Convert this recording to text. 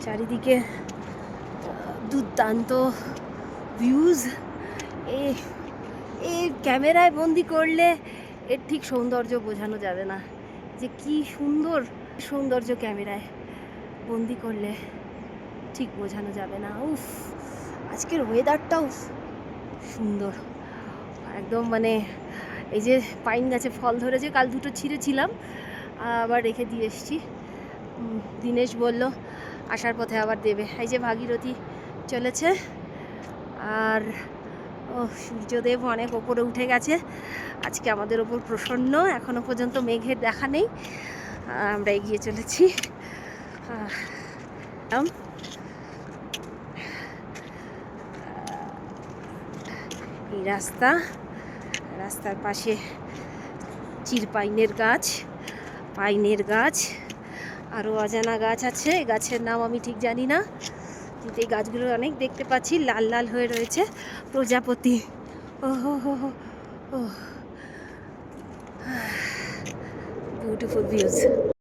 চারিদিকে দুর্দান্ত ভিউজ। এ এই ক্যামেরায় বন্দি করলে এর ঠিক সৌন্দর্য বোঝানো যাবে না, যে কি সুন্দর সৌন্দর্য ক্যামেরায় বন্দি করলে ঠিক বোঝানো যাবে না। উফ, আজকের ওয়েদারটাও সুন্দর একদম। মানে এই যে পাইন গাছে ফল ধরেছে, কাল দুটো ছিঁড়েছিলাম, আবার রেখে দিয়ে এসছি। দিনেশ বলল আসার পথে আবার দেবে। এই যে ভাগীরথী চলেছে, আর ও সূর্যদেব অনেক ওপরে উঠে গেছে আজকে আমাদের ওপর প্রসন্ন। এখনো পর্যন্ত মেঘের দেখা নেই, আমরা এগিয়ে চলেছি। এই রাস্তার পাশে চিরপাইনের গাছ, পাইনের গাছ, আরও অজানা গাছ আছে। এই গাছের নাম আমি ঠিক জানি না, কিন্তু এই গাছগুলো অনেক দেখতে পাচ্ছি, লাল লাল হয়ে রয়েছে। প্রজাপতি, ও হো হো হো, ও বিউটিফুল ভিউজ।